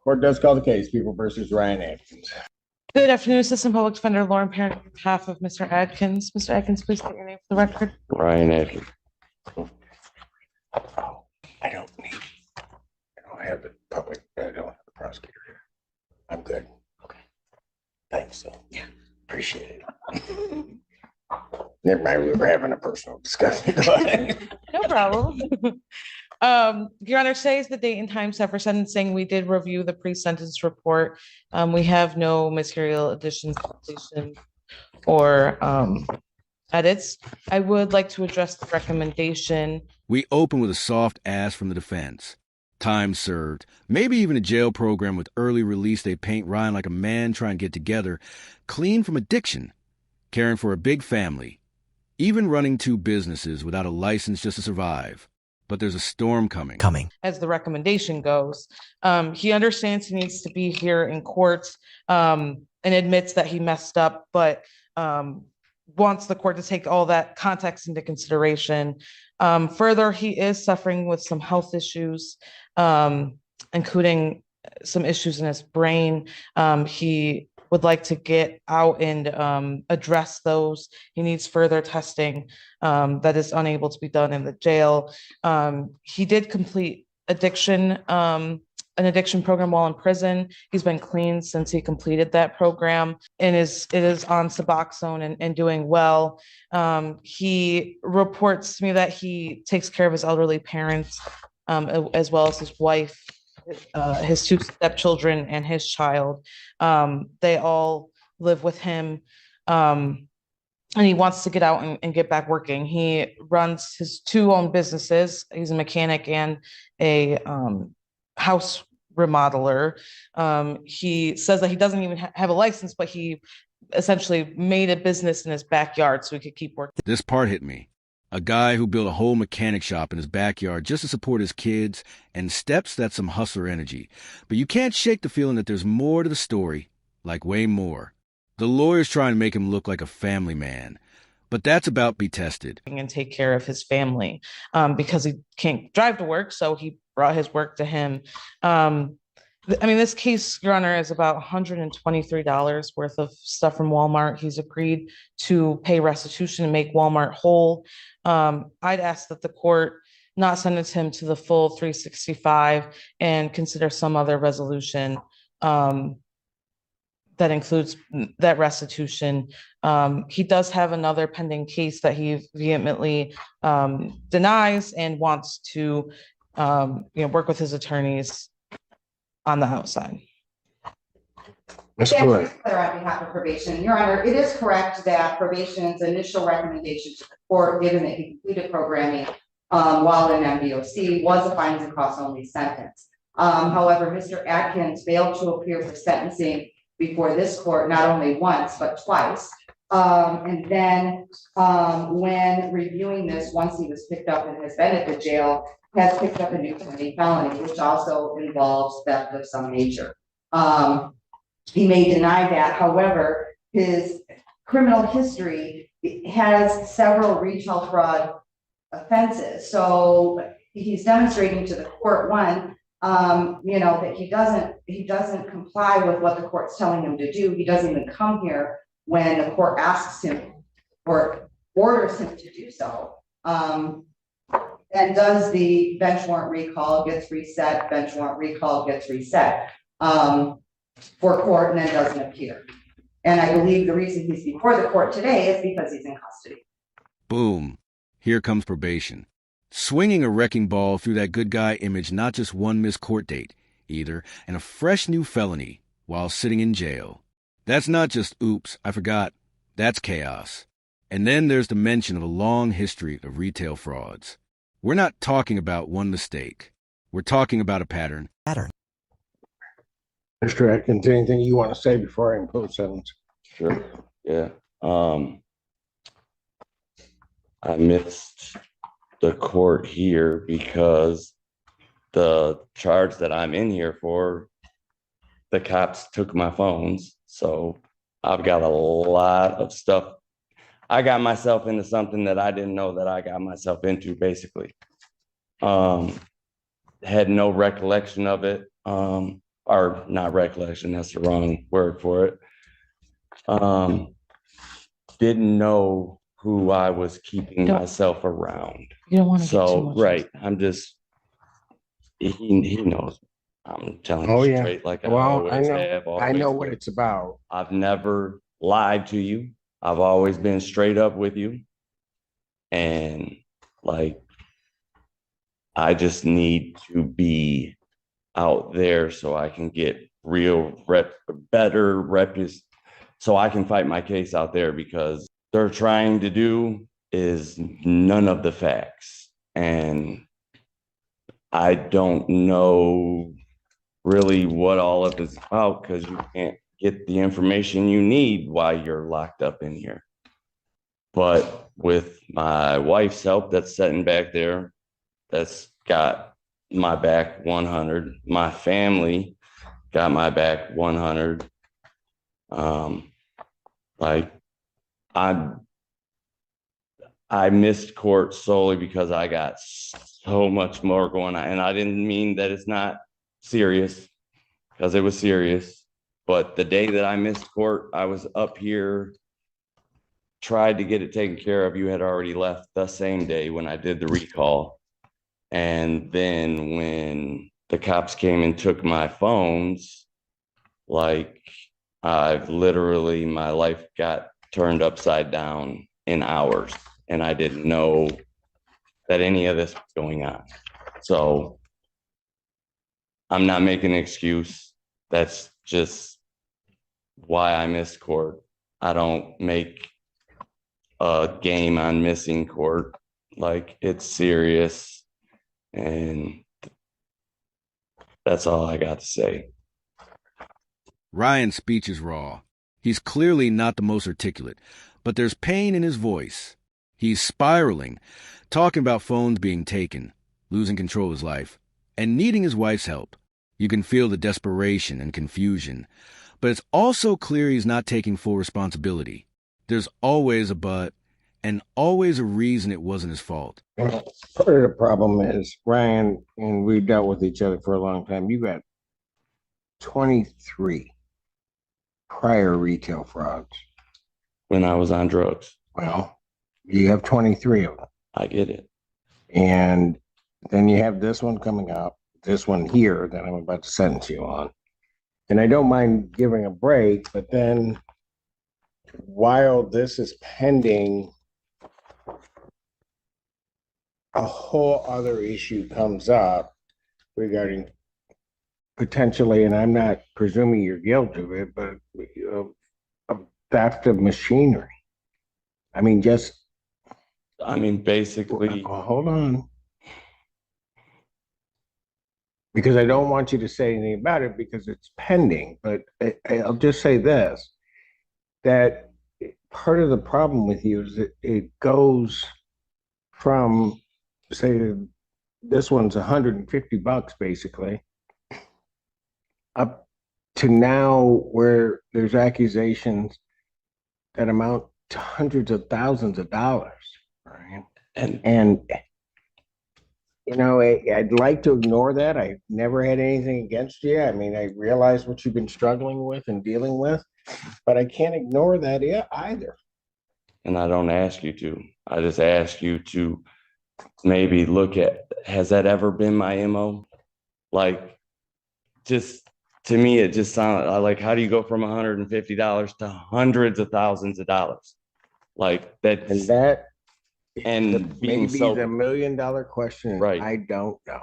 Court does call the case, People versus Ryan Atkins. Good afternoon, Assistant Public Defender Lauren Parent, on behalf of Mr. Adkins. Mr. Adkins, please state your name for the record. Ryan Atkins. Oh, I don't have the public, I don't have the prosecutor here. I'm good. Okay. Thanks, so. Yeah, appreciate it. Never mind, we were having a personal discussion. No problem. Your Honor, today is the date and time set for sentencing. We did review the pre-sentence report. We have no material additions, deletions, or edits. I would like to address the recommendation. We open with a soft ask from the defense. Time served, maybe even a jail program with early release. They paint Ryan like a man trying to get together, clean from addiction, caring for a big family, even running 2 businesses without a license just to survive. But there's a storm coming. As the recommendation goes, he understands he needs to be here in court and admits that he messed up, but wants the court to take all that context into consideration. Further, he is suffering with some health issues, including some issues in his brain. He would like to get out and address those. He needs further testing that is unable to be done in the jail. He did complete an addiction program while in prison. He's been clean since he completed that program and it is on Suboxone and doing well. He reports to me that he takes care of his elderly parents, as well as his wife, his 2 stepchildren, and his child. They all live with him. And he wants to get out and get back working. He runs his 2 own businesses. He's a mechanic and a house remodeler. He says that he doesn't even have a license, but he essentially made a business in his backyard so he could keep working. This part hit me. A guy who built a whole mechanic shop in his backyard just to support his kids, and steps that's some hustler energy. But you can't shake the feeling that there's more to the story, like way more. The lawyer's trying to make him look like a family man, but that's about be tested. And take care of his family because he can't drive to work, so he brought his work to him. This case, Your Honor, is about $123 worth of stuff from Walmart. He's agreed to pay restitution and make Walmart whole. I'd ask that the court not sentence him to the full 365 and consider some other resolution that includes that restitution. He does have another pending case that he vehemently denies and wants to work with his attorneys on the outside. Ms. Plea. On behalf of probation, Your Honor, it is correct that probation's initial recommendation to the court, given that he completed programming while in MDOC, was a fines and costs only sentence. However, Mr. Atkins failed to appear for sentencing before this court not only once but twice. And then when reviewing this, once he was picked up and has been at the jail, has picked up a new felony, which also involves theft of some nature. He may deny that. However, his criminal history has several retail fraud offenses. So he's demonstrating to the court, one, that he doesn't comply with what the court's telling him to do. He doesn't even come here when the court asks him or orders him to do so. And does the bench warrant recall, gets reset, bench warrant recall gets reset for court, and then doesn't appear. And I believe the reason he's before the court today is because he's in custody. Boom. Here comes probation. Swinging a wrecking ball through that good guy image, not just one missed court date, either, and a fresh new felony while sitting in jail. That's not just, oops, I forgot. That's chaos. And then there's the mention of a long history of retail frauds. We're not talking about one mistake. We're talking about a pattern. Mr. Atkins, anything you want to say before I impose sentence? Sure. Yeah. I missed the court here because the charge that I'm in here for, the cops took my phones. So I've got a lot of stuff. I got myself into something that I didn't know that I got myself into, basically. Had no recollection of it. or not recollection, that's the wrong word for it. Didn't know who I was keeping Don't- myself around. You don't want to get too So, much. right, I'm just, he knows. I'm telling Oh, you yeah. straight like I Well, always I have. know Always what will. it's about. I've never lied to you. I've always been straight up with you. And like, I just need to be out there so I can get better so I can fight my case out there, because they're trying to do is none of the facts. And I don't know really what all of it's about, because you can't get the information you need while you're locked up in here. But with my wife's help that's sitting back there, that's got my back 100. My family got my back 100. Like I missed court solely because I got so much more going on. And I didn't mean that it's not serious, because it was serious. But the day that I missed court, I was up here, tried to get it taken care of. You had already left the same day when I did the recall. And then when the cops came and took my phones, like I've literally, my life got turned upside down in hours, and I didn't know that any of this was going on. So I'm not making an excuse. That's just why I missed court. I don't make a game on missing court. Like, it's serious. And that's all I got to say. Ryan's speech is raw. He's clearly not the most articulate, but there's pain in his voice. He's spiraling, talking about phones being taken, losing control of his life, and needing his wife's help. You can feel the desperation and confusion, but it's also clear he's not taking full responsibility. There's always a but, and always a reason it wasn't his fault. Well, part of the problem is, Ryan, and we've dealt with each other for a long time, you got 23 prior retail frauds. When I was on drugs. Well, you have 23 of them. I get it. And then you have this one coming up, this one here that I'm about to sentence you on. And I don't mind giving a break, but then while this is pending, a whole other issue comes up regarding potentially, and I'm not presuming you're guilty of it, but a theft of machinery. I mean, basically, hold on. Because I don't want you to say anything about it because it's pending, but I'll just say this, that part of the problem with you is that it goes from, say, this one's $150 basically, up to now where there's accusations that amount to hundreds of thousands of dollars. Right? And you know, I'd like to ignore that. I've never had anything against you. I mean, I realize what you've been struggling with and dealing with, but I can't ignore that either. And I don't ask you to. I just ask you to maybe look at, has that ever been my MO? Like, just to me, it just sounded like, how do you go from $150 to hundreds of thousands of dollars? Like that. And being maybe so the $1 million question. Right. I don't know.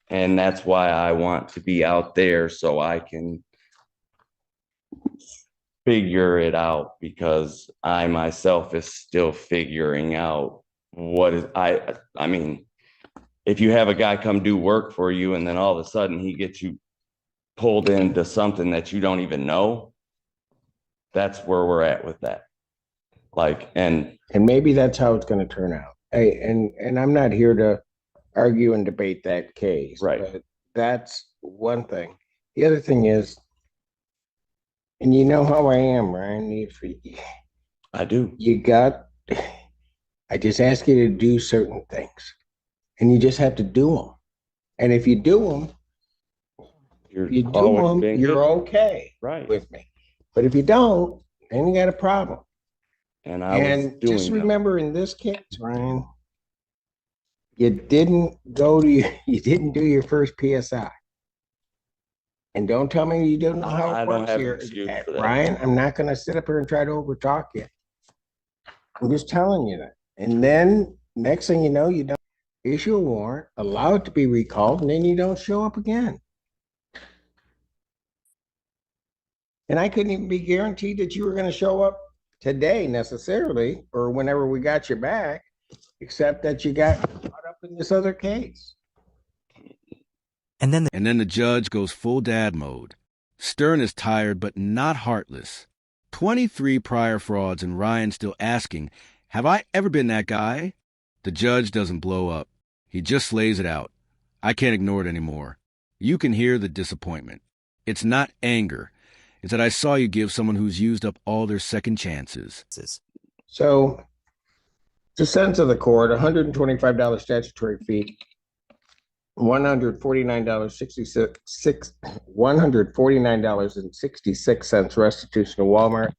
And that's why I want to be out there so I can figure it out, because I myself is still figuring out what is, I mean, if you have a guy come do work for you and then all of a sudden he gets you pulled into something that you don't even know, that's where we're at with that. Like, and maybe that's how it's going to turn out. And I'm not here to argue and debate that case. Right. But that's one thing. The other thing is, and you know how I am, Ryan. I do. I just ask you to do certain things, and you just have to do them. And if you do them, You're you do always them, being you're good. okay Right. with me. But if you don't, then you got a problem. And I was And just doing them. remember in this case, Ryan, you didn't go to you didn't do your first PSI. And don't tell me you don't know how I it don't works have an here. excuse for that. Ryan, I'm not gonna sit up here and try to overtalk you. I'm just telling you that. And then next thing you know, you don't issue a warrant, allow it to be recalled, and then you don't show up again. And I couldn't even be guaranteed that you were gonna show up today necessarily, or whenever we got you back, except that you got caught up in this other case. And then the judge goes full dad mode. Stern is tired, but not heartless. 23 prior frauds, and Ryan still asking, have I ever been that guy? The judge doesn't blow up. He just lays it out. I can't ignore it anymore. You can hear the disappointment. It's not anger. It's that I saw you give someone who's used up all their second chances. So, the sentence of the court, $125 statutory fee, $149.66, $149.66 restitution to Walmart,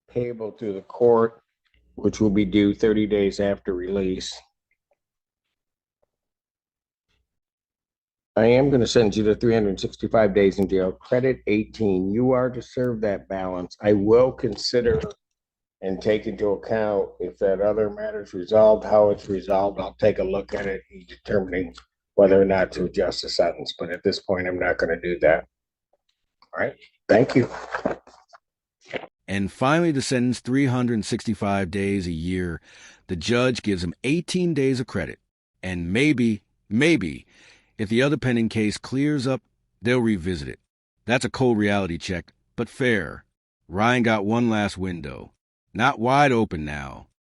payable to the court, which will be due 30 days after release. I am going to send you to 365 days in jail, credit 18. You are to serve that balance. I will consider and take into account if that other matter is resolved, how it's resolved. I'll take a look at it in determining whether or not to adjust the sentence. But at this point, I'm not going to do that. All right. Thank you. And finally, to sentence 365 days a year, the judge gives him 18 days of credit. And maybe, if the other pending case clears up, they'll revisit it. That's a cold reality check, but fair. Ryan got one last window. Not wide open now,